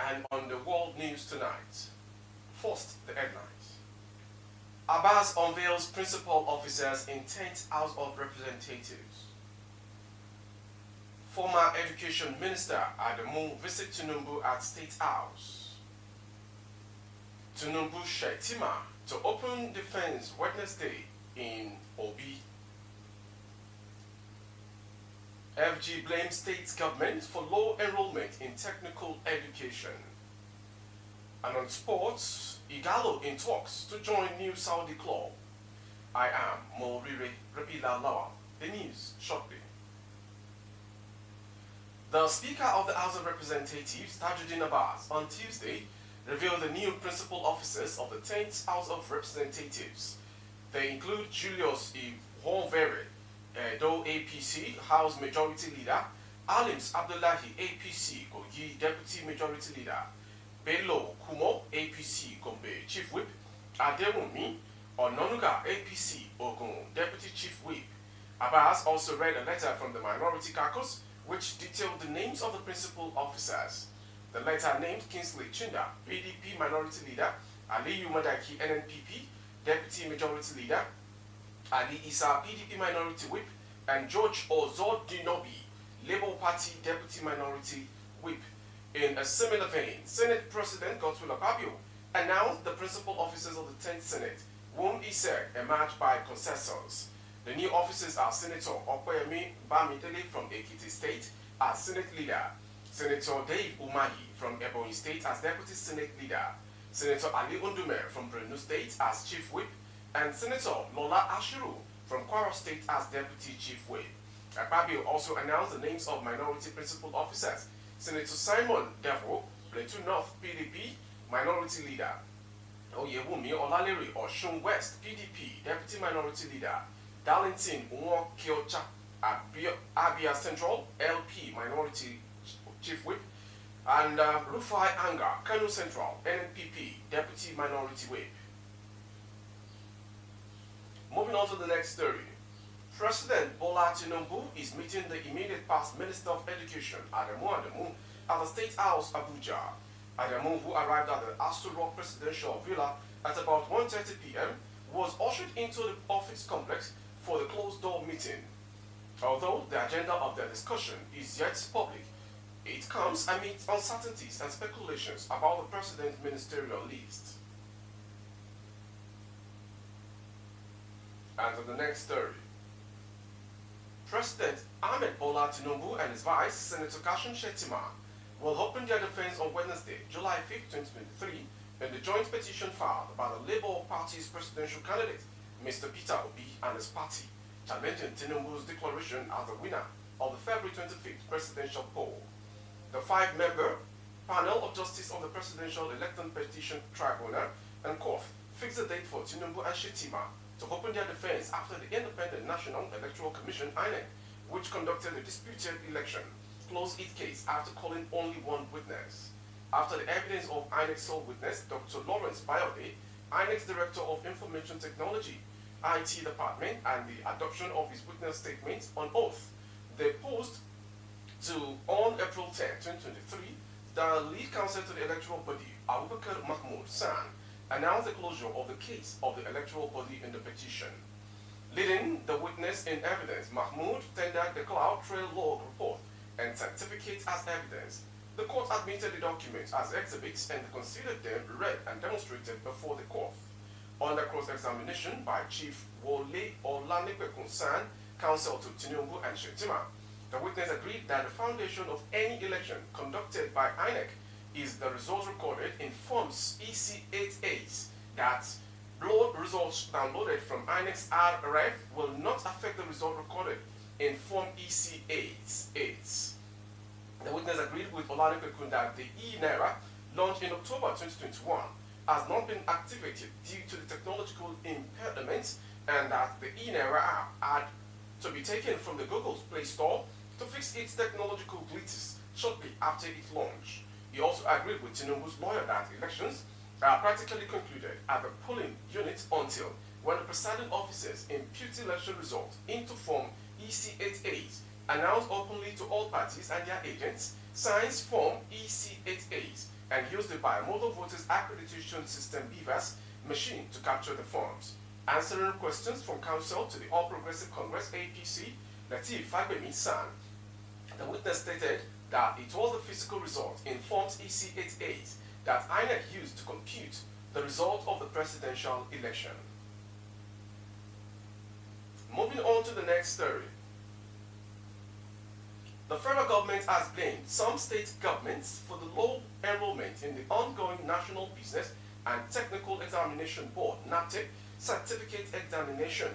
and on the world news tonight. First, the headlines. Abbas unveils principal officers in 10th House of Representatives. Former Education Minister Adamu visits Tinubu at State House. Tinubu Shittima to open defense Wednesday in Obi. FG blames state government for low enrollment in technical education. And on sports, Ighalo in talks to join new Saudi club. I am Rrør Repila Lawa. The news shortly. The Speaker of the House of Representatives, Tajuddin Abbas, on Tuesday revealed the new principal officers of the 10th House of Representatives. They include Julius Ighalo, Edo APC House Majority Leader, Alims Abdullahi APC Kogi Deputy Majority Leader, Bello Kumo APC Gombe Chief Whip, Adewumi Ononuga APC Ogun Deputy Chief Whip. Abbas also read a letter from the Minority Caucus which detailed the names of the principal officers. The letter named Kingsley Chinda, PDP Minority Leader, Aliyu Madaki NNPP Deputy Majority Leader, Ali Isa PDP Minority Whip, and George Ozodinobi Labour Party Deputy Minority Whip. In a similar vein, Senate President Godswill Akpabio announced the principal officers of the 10th Senate, whom he said emerged by consensus. The new officers are Senator Okoyemi Bamidele from Ekiti State as Senate Leader, Senator Dave Umahi from Ebonyi State as Deputy Senate Leader, Senator Ali Undume from Borno State as Chief Whip, and Senator Lola Ashiru from Kwara State as Deputy Chief Whip. Akpabio also announced the names of minority principal officers: Senator Simon Devo, Plateau North PDP Minority Leader, Oyewumi Olalere Osun West PDP Deputy Minority Leader, Darlington Nwokiocha Abia Central LP Minority Chief Whip, and Rufai Anga Kano Central NNPP Deputy Minority Whip. Moving on to the next story. President Bola Tinubu is meeting the immediate past Minister of Education, Adamu, at the State House, Abuja. Adamu, who arrived at the Astor Rock Presidential Villa at about 1:30 p.m., was ushered into the office complex for the closed-door meeting. Although the agenda of the discussion is yet public, it comes amid uncertainties and speculations about the President's ministerial list. And to the next story. President Ahmed Bola Tinubu and his vice, Senator Kashim Shittima, will open their defense on Wednesday, July 5, 2023, in the joint petition filed by the Labour Party's presidential candidate, Mr. Peter Obi, and his party, challenging Tinubu's declaration as the winner of the February 25th presidential poll. The 5-member panel of Justice of the Presidential Elected Petition Tribunal and Court fixed the date for Tinubu and Shittima to open their defense after the Independent National Electoral Commission (INEC), which conducted the disputed election, closed its case after calling only one witness. After the evidence of INEC's sole witness, Dr. Lawrence Bayode, INEC's Director of Information Technology, IT Department, and the adoption of his witness statements on oath, they posed on April 10, 2023, the lead counsel to the electoral body, Abubakar Mahmoud San, announced the closure of the case of the electoral body in the petition. Leading the witness in evidence, Mahmoud tendered the Cloud Trail Log report and certificate as evidence. The court admitted the documents as exhibits and considered them read and demonstrated before the court. Under cross-examination by Chief Wole Olanipekun San, counsel to Tinubu and Shittima, the witness agreed that the foundation of any election conducted by INEC is the results recorded in Forms EC8As, that results downloaded from INEC's RRF will not affect the result recorded in Form EC8. The witness agreed with Olanipekun that the e-Naira, launched in October 2021, has not been activated due to the technological impediments, and that the e-Naira app had to be taken from the Google's Play Store to fix its technological glitches shortly after its launch. He also agreed with Tinubu's lawyer that elections are practically concluded at the polling unit until when the presiding officers impute election results into Form EC8As, announced openly to all parties and their agents, signs Form EC8As, and used the Bimodal Voters Accreditation System BVAS machine to capture the forms. Answering questions from counsel to the All Progressive Congress APC, Lateef Fagbemi-San, the witness stated that it was the physical result in Forms EC88 that INEC used to compute the result of the presidential election. Moving on to the next story. The federal government has blamed some state governments for the low enrollment in the ongoing National Business and Technical Examination Board (NABTEC) certificate examination.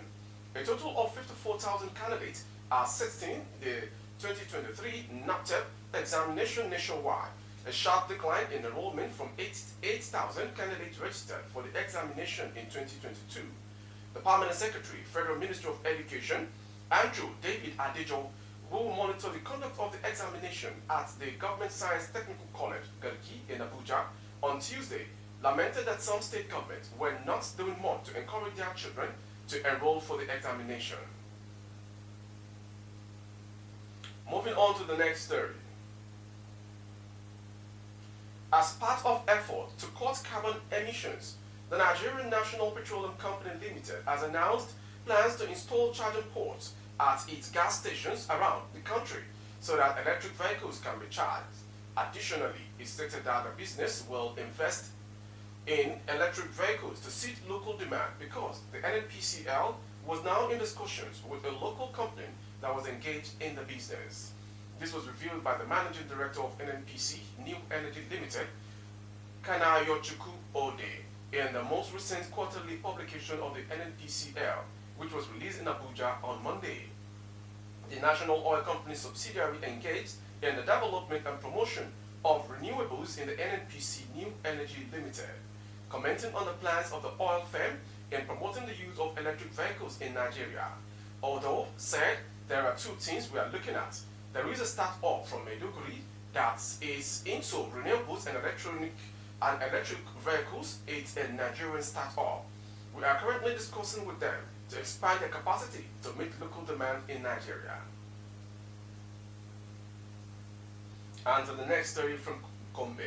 A total of 54,000 candidates are sitting the 2023 NABTEC examination nationwide, a sharp decline in enrollment from 8,000 candidates registered for the examination in 2022. The Permanent Secretary, Federal Ministry of Education, Andrew David Adejo, who will monitor the conduct of the examination at the Government Science Technical College, Garki, in Abuja, on Tuesday, lamented that some state governments were not doing more to encourage their children to enroll for the examination. Moving on to the next story. As part of effort to cut carbon emissions, the Nigerian National Petroleum Company Limited has announced plans to install charging ports at its gas stations around the country so that electric vehicles can be charged. Additionally, it stated that the business will invest in electric vehicles to suit local demand because the NNPCL was now in discussions with a local company that was engaged in the business. This was revealed by the Managing Director of NNPC, New Energy Limited, Kanayochukwu Ode, in the most recent quarterly publication of the NNPCL, which was released in Abuja on Monday. The National Oil Company subsidiary engaged in the development and promotion of renewables in the NNPC New Energy Limited, commenting on the plans of the oil firm in promoting the use of electric vehicles in Nigeria. Although said there are two things we are looking at. There is a start-up from Maiduguri that is into renewables and electric vehicles. It's a Nigerian start-up. We are currently discussing with them to expand their capacity to meet local demand in Nigeria. And to the next story from Gombe.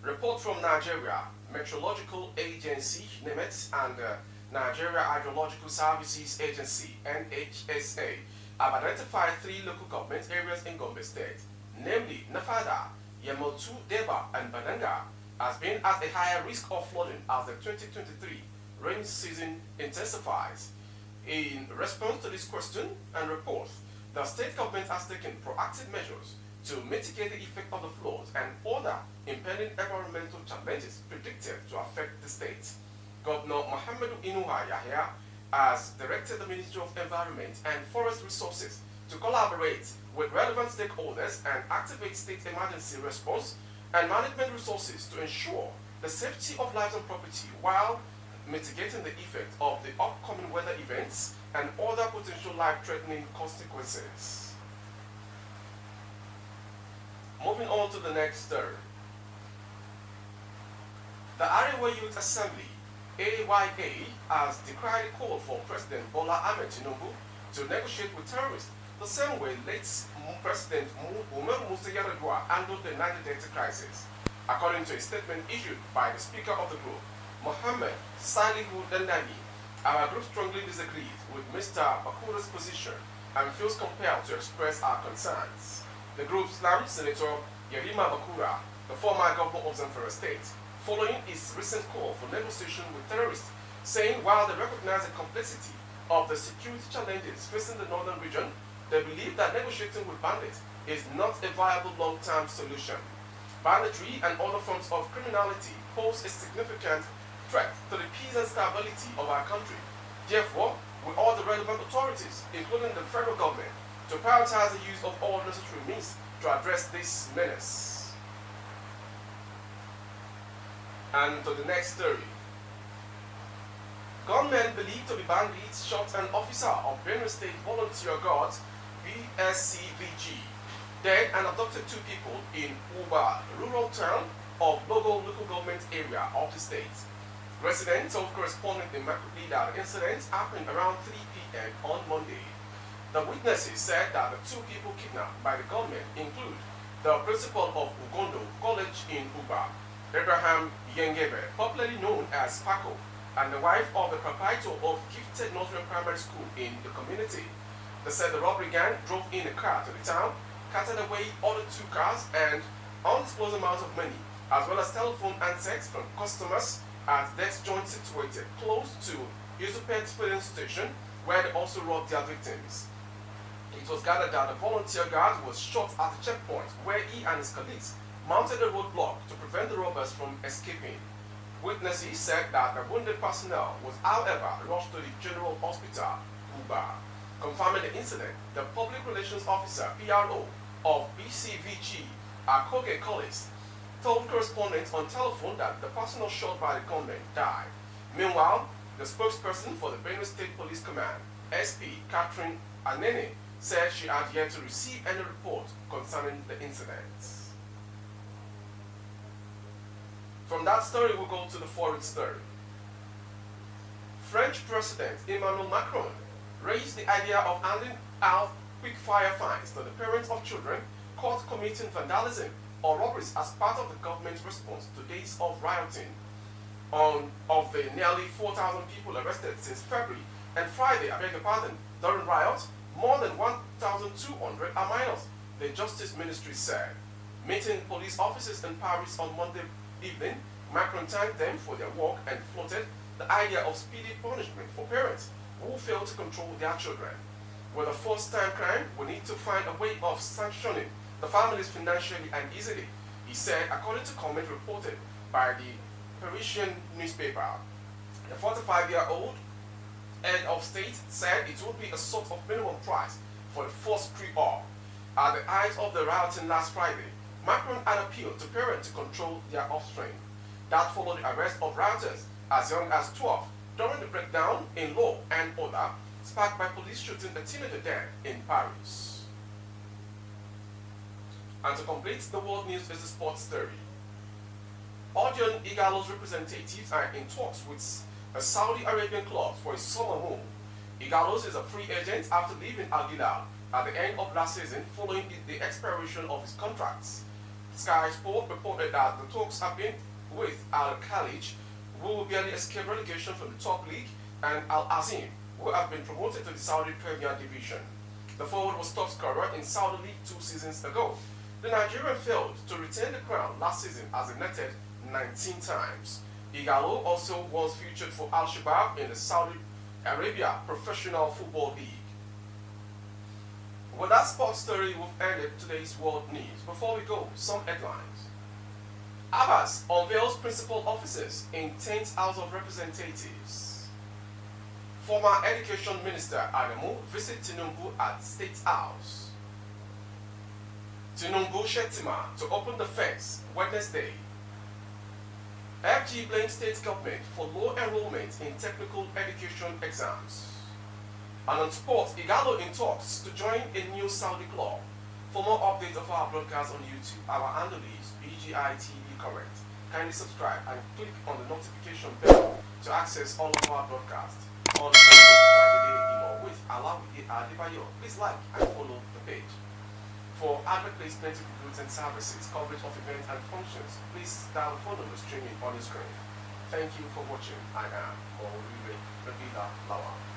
Report from Nigeria Meteorological Agency, NEMET, and Nigeria Hydrological Services Agency, NHSA, have identified 3 local government areas in Gombe State, namely Nafada, Yemotu, Deba, and Bananga, as being at a higher risk of flooding as the 2023 rain season intensifies. In response to this question and report, the state government has taken proactive measures to mitigate the effect of the floods and other impending environmental challenges predicted to affect the state. Governor Muhammadu Inuwa Yahya has directed the Ministry of Environment and Forest Resources to collaborate with relevant stakeholders and activate state emergency response and management resources to ensure the safety of lives and property while mitigating the effect of the upcoming weather events and other potential life-threatening consequences. Moving on to the next story. The Arewa Youth Assembly, AYA, has decried a call for President Bola Ahmed Tinubu to negotiate with terrorists the same way late President Umaru Musa Yar'Adua handled the Niger Delta crisis. According to a statement issued by the Speaker of the group, Mohammed Salihu Dandani, our group strongly disagrees with Mr. Bakura's position and feels compelled to express our concerns. The group slammed Senator Yerima Bakura, the former governor of Zamfara State, following his recent call for negotiation with terrorists, saying while they recognize the complexity of the security challenges facing the northern region, they believe that negotiating with bandits is not a viable long-term solution. Banditry and other forms of criminality pose a significant threat to the peace and stability of our country. Therefore, we urge the relevant authorities, including the federal government, to prioritize the use of all necessary means to address this menace. And to the next story. Gunmen believed to be bandits shot an officer of Benue State Volunteer Guards, BSCVG, dead and abducted 2 people in Uba, rural town of Logo local government area of the state. Residents of corresponding immediately that the incident happened around 3 p.m. on Monday. The witnesses said that the 2 people kidnapped by the gunmen include The principal of Ugondo College in Uba, Abraham Yengebe, popularly known as Paco, and the wife of the proprietor of Gifted Northern Primary School in the community. They said the robbery gang drove in a car to the town, carted away other 2 cars and undisclosed amounts of money, as well as telephone handsets from customers at this joint situated close to Yusupet filling station, where they also robbed their victims. It was gathered that the volunteer guard was shot at the checkpoint, where he and his colleagues mounted a roadblock to prevent the robbers from escaping. Witnesses said that the wounded personnel was, however, rushed to the General Hospital, Uba. Confirming the incident, the Public Relations Officer, PRO, of BCVG, Akoge College, told correspondents on telephone that the personnel shot by the gunmen died. Meanwhile, the spokesperson for the Benue State Police Command, SP Catherine Anene, said she had yet to receive any report concerning the incident. From that story, we'll go to the foreign story. French President Emmanuel Macron raised the idea of handing out quick-fire fines to the parents of children caught committing vandalism or robberies as part of the government's response to days of rioting. Of the nearly 4,000 people arrested since February and Friday, during riots, more than 1,200 are minors, the Justice Ministry said. Meeting police officers in Paris on Monday evening, Macron thanked them for their work and floated the idea of speedy punishment for parents who fail to control their children. With a first-time crime, we need to find a way of sanctioning the families financially and easily, he said, according to comment reported by the Parisian newspaper. The 45-year-old head of state said it would be a sort of minimum price for the first creep-up. At the height of the rioting last Friday, Macron had appealed to parents to control their offspring. That followed the arrest of rioters as young as 12 during the breakdown in law and order sparked by police shooting a teenager dead in Paris. And to complete the world news is the sports story. Audion Ighalo's representatives are in talks with a Saudi Arabian club for a summer move. Ighalo is a free agent after leaving Al-Hilal at the end of last season following the expiration of his contracts. Sky Sport reported that the talks have been with Al-Khalij, who will barely escape relegation from the top league, and Al-Azim, who have been promoted to the Saudi Premier Division. The forward was top scorer in Saudi League 2 seasons ago. The Nigerian failed to retain the crown last season as he netted 19 times. Ighalo also was featured for Al-Shabaab in the Saudi Arabia Professional Football League. With that sports story, we've ended today's world news. Before we go, some headlines. Abbas unveils principal offices in 10th House of Representatives. Former Education Minister Adamu visits Tinubu at State House. Tinubu Shittima to open the fence Wednesday. FG blames state government for low enrollment in technical education exams. And on sports, Ighalo in talks to join a new Saudi club. For more updates of our broadcast on YouTube, our handle is BGI TV Current. Kindly subscribe and click on the notification bell to access all of our broadcasts. On Facebook, with Alawi Adebayo, please like and follow the page. For advert placement of goods and services, coverage of events and functions, please dial the phone number streaming on the screen. Thank you for watching. I am Mauriwe Ravila Lawa.